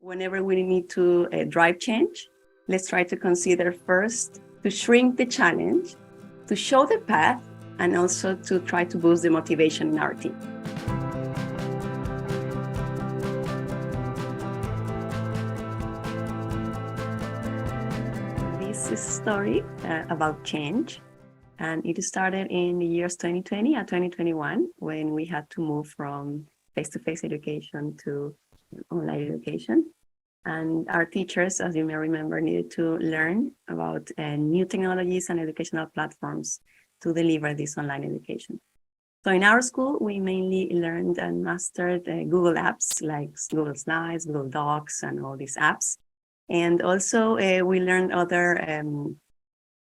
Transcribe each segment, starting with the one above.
Whenever we need to drive change, let's try to consider first to shrink the challenge, to show the path, and also to try to boost the motivation in our team. This is a story about change, and it started in the years 2020 and 2021 when we had to move from face-to-face education to online education. And our teachers, as you may remember, needed to learn about new technologies and educational platforms to deliver this online education. So in our school, we mainly learned and mastered Google apps like Google Slides, Google Docs, and all these apps. And also we learned other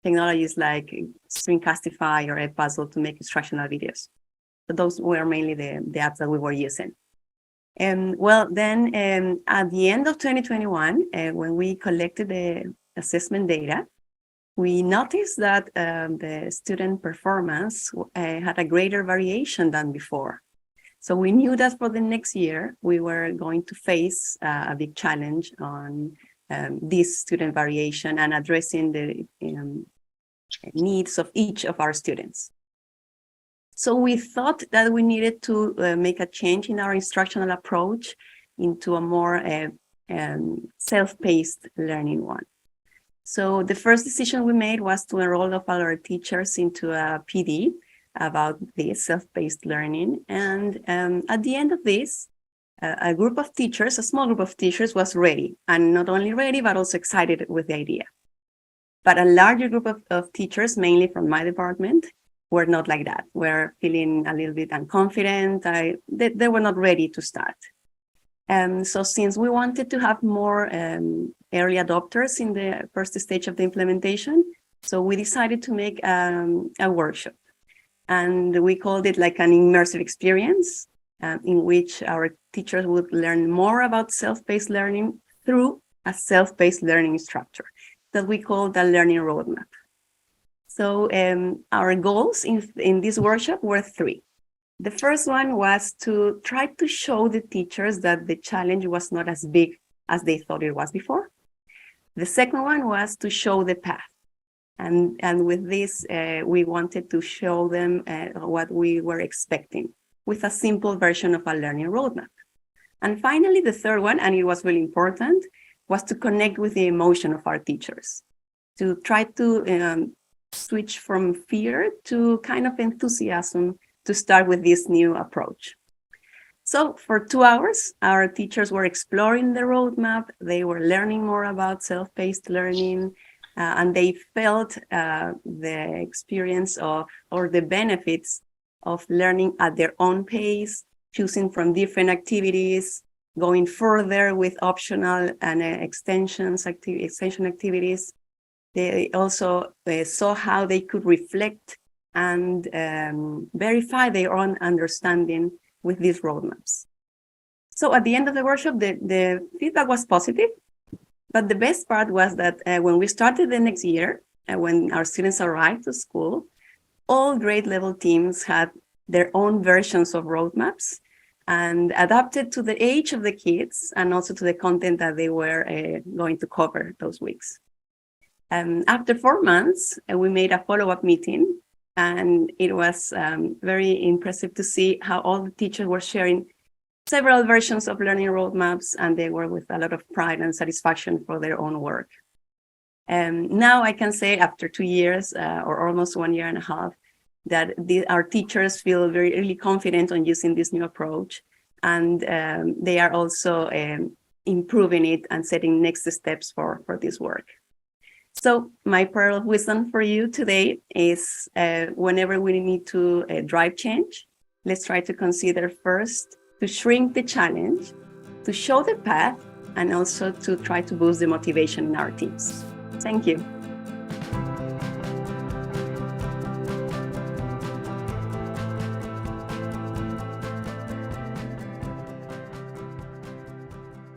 technologies like Screencastify or Edpuzzle to make instructional videos. So those were mainly the apps that we were using. Then at the end of 2021, when we collected the assessment data, we noticed that the student performance had a greater variation than before. So we knew that for the next year, we were going to face a big challenge on this student variation and addressing the needs of each of our students. So we thought that we needed to make a change in our instructional approach into a more self-paced learning one. So the first decision we made was to enroll all of our teachers into a PD about this self-paced learning. And at the end of this, a group of teachers, a small group of teachers was ready, and not only ready, but also excited with the idea. But a larger group of teachers, mainly from my department, were not like that. Were feeling a little bit unconfident. They were not ready to start. So since we wanted to have more early adopters in the first stage of the implementation, so we decided to make a workshop. And we called it like an immersive experience in which our teachers would learn more about self-paced learning through a self-paced learning structure that we call the learning roadmap. So our goals in this workshop were three. The first one was to try to show the teachers that the challenge was not as big as they thought it was before. The second one was to show the path. And with this, we wanted to show them what we were expecting with a simple version of a learning roadmap. And finally, the third one, and it was really important, was to connect with the emotion of our teachers, to try to switch from fear to kind of enthusiasm to start with this new approach. So for 2 hours, our teachers were exploring the roadmap. They were learning more about self-paced learning, and they felt the experience of, or the benefits of learning at their own pace, choosing from different activities, going further with optional and extension activities. They also saw how they could reflect and verify their own understanding with these roadmaps. So at the end of the workshop, the feedback was positive, but the best part was that when we started the next year, when our students arrived to school, all grade level teams had their own versions of roadmaps and adapted to the age of the kids and also to the content that they were going to cover those weeks. After 4 months, we made a follow-up meeting, and it was very impressive to see how all the teachers were sharing several versions of learning roadmaps, and they were with a lot of pride and satisfaction for their own work. Now I can say after 2 years or almost 1.5 years that our teachers feel very really confident on using this new approach, and they are also improving it and setting next steps for this work. So my pearl of wisdom for you today is whenever we need to drive change, let's try to consider first to shrink the challenge, to show the path, and also to try to boost the motivation in our teams. Thank you.